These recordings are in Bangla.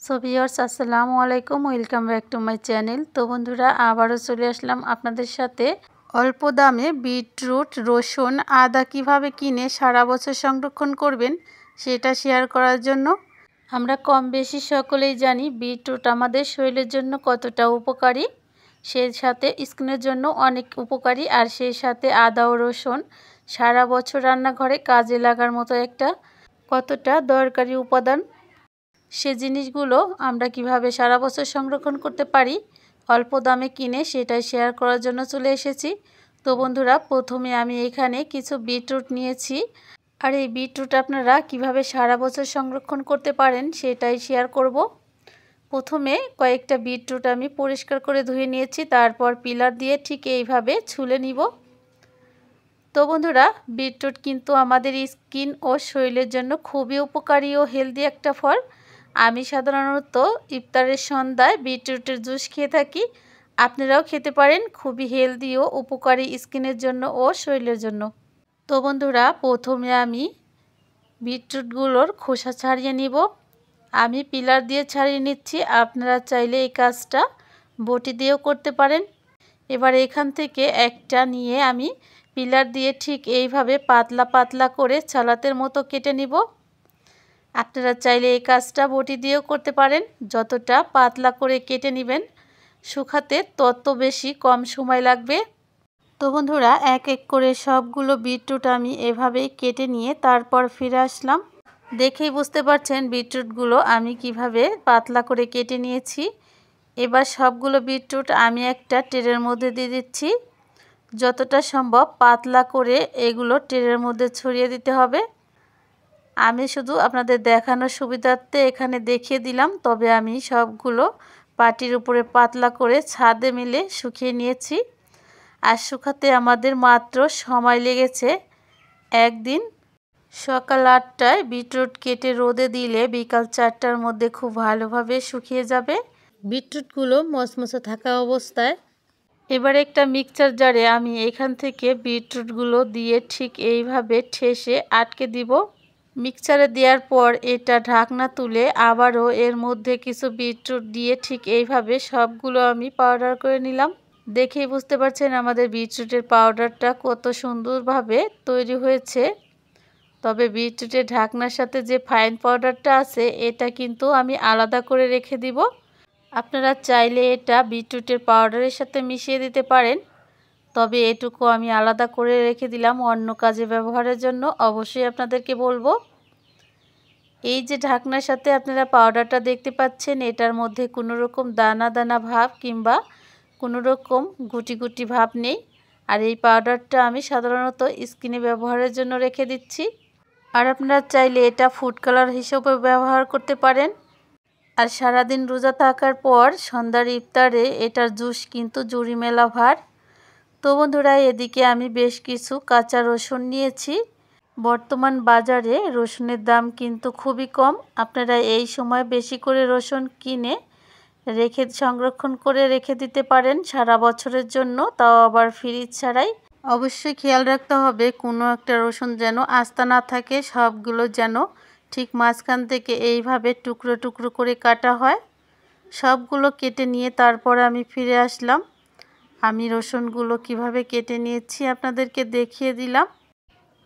সো ভিউয়ার্স আসসালামু আলাইকুম, welcome back to my channel. তো বন্ধুরা, আবারও চলে আসলাম আপনাদের সাথে অল্প দামে বিটরুট, রসুন, আদা কিভাবে কিনে সারা বছর সংরক্ষণ করবেন সেটা শেয়ার করার জন্য। আমরা কম বেশি সকলেই জানি বিটরুট আমাদের শরীরের জন্য কতটা উপকারী, সেই সাথে স্কিনের জন্য অনেক উপকারী, আর সেই সাথে আদা ও রসুন সারা বছর রান্নাঘরে কাজে লাগার মতো একটা কতটা দরকারি উপাদান। সে জিনিসগুলো আমরা কিভাবে সারা বছর সংরক্ষণ করতে পারি অল্প দামে কিনে, সেটাই শেয়ার করার জন্য চলে এসেছি। তো বন্ধুরা, প্রথমে আমি এখানে কিছু বিটরুট নিয়েছি, আর এই বিটরুট আপনারা কিভাবে সারা বছর সংরক্ষণ করতে পারেন সেটাই শেয়ার করব। প্রথমে কয়েকটা বিটরুট আমি পরিষ্কার করে ধুয়ে নিয়েছি, তারপর পিলার দিয়ে ঠিক এইভাবে ছুলে নিব। তো বন্ধুরা, বিটরুট কিন্তু আমাদের স্কিন ও শরীরের জন্য খুবই উপকারী ও হেলদি একটা ফল। আমি সাধারণত ইফতারের সন্ধ্যায় বিটরুটের জুস খেয়ে থাকি, আপনারাও খেতে পারেন। খুবই হেলদি ও উপকারী স্কিনের জন্য ও শরীরের জন্য। তো বন্ধুরা, প্রথমে আমি বিটরুটগুলোর খোসা ছাড়িয়ে নিব। আমি পিলার দিয়ে ছাড়িয়ে নিচ্ছি, আপনারা চাইলে এই কাজটা বটি দিয়েও করতে পারেন। এবার এখান থেকে একটা নিয়ে আমি পিলার দিয়ে ঠিক এইভাবে পাতলা পাতলা করে সালাতের মতো কেটে নিব। আপনারা চাইলে এই কাজটা বটি দিয়েও করতে পারেন। যতটা পাতলা করে কেটে নেবেন শুকাতে তত বেশি কম সময় লাগবে। তো বন্ধুরা, এক এক করে সবগুলো বিটরুট আমি এভাবেই কেটে নিয়ে তারপর ফিরে আসলাম। দেখেই বুঝতে পারছেন বিটরুটগুলো আমি কিভাবে পাতলা করে কেটে নিয়েছি। এবার সবগুলো বিটরুট আমি একটা ট্রের মধ্যে দিয়ে দিচ্ছি। যতটা সম্ভব পাতলা করে এগুলো ট্রের মধ্যে ছড়িয়ে দিতে হবে। আমি শুধু আপনাদের দেখানোর সুবিধার্থে এখানে দেখিয়ে দিলাম, তবে আমি সবগুলো পাটির উপরে পাতলা করে ছাদে মিলে শুকিয়ে নিয়েছি। আর শুকাতে আমাদের মাত্র সময় লেগেছে একদিন। সকাল 8টায় বিটরুট কেটে রোদে দিলে বিকাল 4টার মধ্যে খুব ভালোভাবে শুকিয়ে যাবে বিটরুটগুলো মচমচে থাকা অবস্থায়। এবার একটা মিক্সচার জারে আমি এখান থেকে বিটরুটগুলো দিয়ে ঠিক এইভাবে ঠেসে আটকে দিব। মিক্সচারে দেওয়ার পর এটা ঢাকনা তুলে আবারও এর মধ্যে কিছু বিটরুট দিয়ে ঠিক এইভাবে সবগুলো আমি পাউডার করে নিলাম। দেখেই বুঝতে পারছেন আমাদের বিটরুটের পাউডারটা কত সুন্দরভাবে তৈরি হয়েছে। তবে বিটরুটের ঢাকনার সাথে যে ফাইন পাউডারটা আছে এটা কিন্তু আমি আলাদা করে রেখে দিব। আপনারা চাইলে এটা বিটরুটের পাউডারের সাথে মিশিয়ে দিতে পারেন, তবে এটুকু আমি আলাদা করে রেখে দিলাম অন্য কাজে ব্যবহারের জন্য। অবশ্যই আপনাদেরকে বলবো, এই যে ঢাকনার সাথে আপনারা পাউডারটা দেখতে পাচ্ছেন, এটার মধ্যে কোনো রকম দানা দানা ভাব কিংবা কোনো রকম গুটি গুটি ভাব নেই। আর এই পাউডারটা আমি সাধারণত স্কিনে ব্যবহারের জন্য রেখে দিচ্ছি। আর আপনারা চাইলে এটা ফুড কালার হিসেবে ব্যবহার করতে পারেন। আর সারাদিন রোজা থাকার পর সন্ধ্যার ইফতারে এটার জুস কিন্তু জুড়ি মেলা ভার। তো বন্ধুরা, এদিকে আমি বেশ কিছু কাঁচা রসুন নিয়েছি। বর্তমান বাজারে রসুনের দাম কিন্তু খুবই কম। আপনারা এই সময় বেশি করে রসুন কিনে সংরক্ষণ করে রেখে দিতে পারেন সারা বছরের জন্য, তাও আবার ফ্রিজ ছাড়াই। অবশ্যই খেয়াল রাখতে হবে কোনো একটা রসুন যেন আস্তা না থাকে, সবগুলো যেন ঠিক মাঝখান থেকে এইভাবে টুকরো টুকরো করে কাটা হয়। সবগুলো কেটে নিয়ে তারপর আমি ফিরে আসলাম। আমি রসুনগুলো কিভাবে কেটে নিয়েছি আপনাদেরকে দেখিয়ে দিলাম।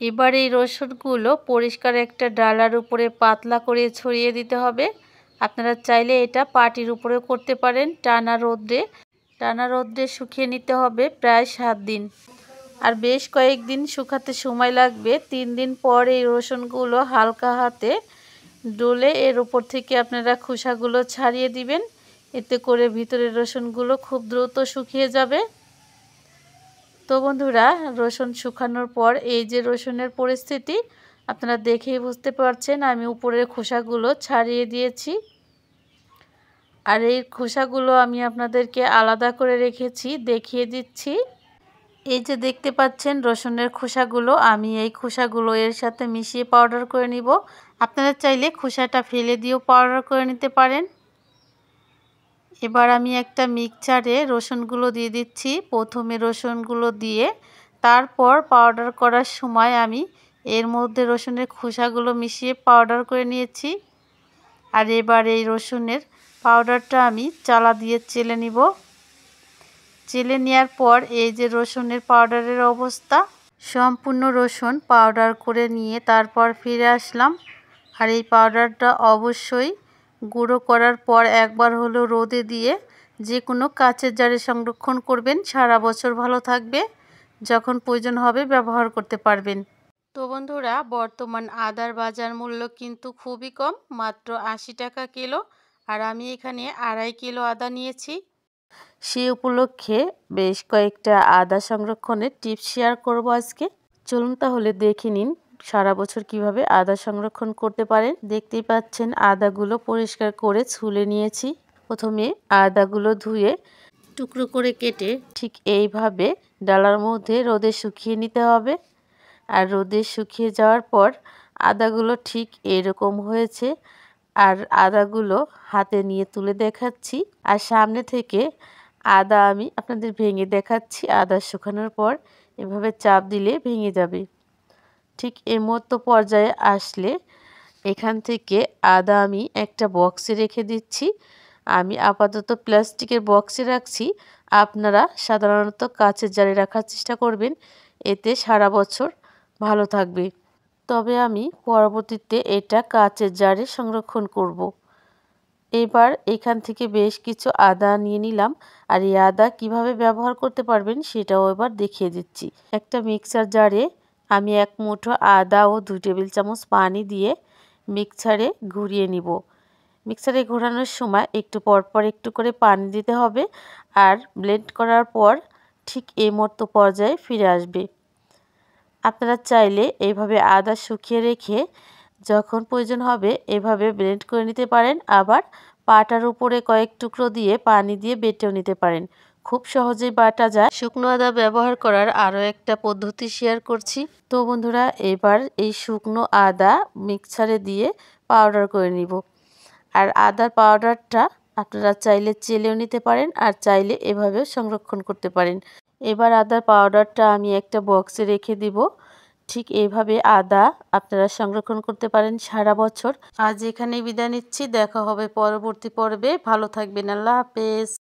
এবার এই রসুনগুলো পরিষ্কার একটা ডালার উপরে পাতলা করে ছড়িয়ে দিতে হবে। আপনারা চাইলে এটা পাটির উপরেও করতে পারেন। টানা রোদ্রে শুকিয়ে নিতে হবে প্রায় 7 দিন। আর বেশ কয়েকদিন শুকাতে সময় লাগবে। 3 দিন পর এই রসুনগুলো হালকা হাতে ডলে এর উপর থেকে আপনারা খোসাগুলো ছাড়িয়ে দিবেন। এতে করে ভিতরের রসুনগুলো খুব দ্রুত শুকিয়ে যাবে। তো বন্ধুরা, রসুন শুকানোর পর এই যে রসুনের পরিস্থিতি আপনারা দেখেই বুঝতে পারছেন। আমি উপরের খোসাগুলো ছাড়িয়ে দিয়েছি, আর এই খোসাগুলো আমি আপনাদেরকে আলাদা করে রেখেছি, দেখিয়ে দিচ্ছি। এই যে দেখতে পাচ্ছেন রসুনের খোসাগুলো, আমি এই খোসাগুলো এর সাথে মিশিয়ে পাউডার করে নিব। আপনারা চাইলে খোসাটা ফেলে দিয়েও পাউডার করে নিতে পারেন। এবার আমি একটা মিক্সচারে রসুনগুলো দিয়ে দিচ্ছি। প্রথমে রসুনগুলো দিয়ে তারপর পাউডার করার সময় আমি এর মধ্যে রসুনের খোসাগুলো মিশিয়ে পাউডার করে নিয়েছি। আর এবার এই রসুনের পাউডারটা আমি চালা দিয়ে চেলে নিব। চেলে নেওয়ার পর এই যে রসুনের পাউডারের অবস্থা, সম্পূর্ণ রসুন পাউডার করে নিয়ে তারপর ফিরে আসলাম। আর এই পাউডারটা অবশ্যই গুঁড়ো করার পর একবার হলো রোদে দিয়ে যে কোনো কাচের জারে সংরক্ষণ করবেন, সারা বছর ভালো থাকবে, যখন প্রয়োজন হবে ব্যবহার করতে পারবেন। তো বন্ধুরা, বর্তমান আদার বাজার মূল্য কিন্তু খুবই কম, মাত্র 80 টাকা কিলো। আর আমি এখানে 2.5 কিলো আদা নিয়েছি। সেই উপলক্ষে বেশ কয়েকটা আদা সংরক্ষণের টিপস শেয়ার করব আজকে। চলুন তাহলে দেখে নিন সারা বছর কিভাবে আদা সংরক্ষণ করতে পারেন। দেখতেই পাচ্ছেন আদাগুলো পরিষ্কার করে ছুলে নিয়েছি। প্রথমে আদাগুলো ধুয়ে টুকরো করে কেটে ঠিক এইভাবে ডালার মধ্যে রোদে শুকিয়ে নিতে হবে। আর রোদে শুকিয়ে যাওয়ার পর আদাগুলো ঠিক এরকম হয়েছে। আর আদাগুলো হাতে নিয়ে তুলে দেখাচ্ছি, আর সামনে থেকে আদা আমি আপনাদের ভেঙে দেখাচ্ছি। আদা শুকানোর পর এভাবে চাপ দিলে ভেঙে যাবে। ঠিক এই মতো পর্যায়ে আসলে এখান থেকে আদা আমি একটা বক্সে রেখে দিচ্ছি। আমি আপাতত প্লাস্টিকের বক্সে রাখছি, আপনারা সাধারণত কাচের জারে রাখার চেষ্টা করবেন, এতে সারা বছর ভালো থাকবে। তবে আমি পরবর্তীতে এটা কাচের জারে সংরক্ষণ করব। এবার এখান থেকে বেশ কিছু আদা নিয়ে নিলাম। আর এই আদা কিভাবে ব্যবহার করতে পারবেন সেটাও এবার দেখিয়ে দিচ্ছি। একটা মিক্সার জারে আমি 1 মুঠো আদা ও 2 টেবিল চামচ পানি দিয়ে মিক্সারে ঘুরিয়ে নিব। মিক্সারে ঘোরানোর সময় একটু পরপর একটু করে পানি দিতে হবে। আর ব্লেন্ড করার পর ঠিক এই মতো পর্যায়ে ফিরে আসবে। আপনারা চাইলে এইভাবে আদা শুকিয়ে রেখে যখন প্রয়োজন হবে এভাবে ব্লেন্ড করে নিতে পারেন। আবার পাটার উপরে কয়েক টুকরো দিয়ে পানি দিয়ে বেটেও নিতে পারেন, খুব সহজেই বাটা যায়। শুকনো আদা ব্যবহার করার আরও একটা পদ্ধতি শেয়ার করছি। তো বন্ধুরা, এবার এই শুকনো আদা মিক্সারে দিয়ে পাউডার করে নিব। আর আদার পাউডারটা আপনারা চাইলে চেলেও নিতে পারেন, আর চাইলে এভাবেও সংরক্ষণ করতে পারেন। এবার আদার পাউডারটা আমি একটা বক্সে রেখে দিব। ঠিক এইভাবে আদা আপনারা সংরক্ষণ করতে পারেন সারা বছর। আজ এখানেই বিদায় নিচ্ছি, দেখা হবে পরবর্তী পর্বে। ভালো থাকবেন, আল্লাহ হাফেজ।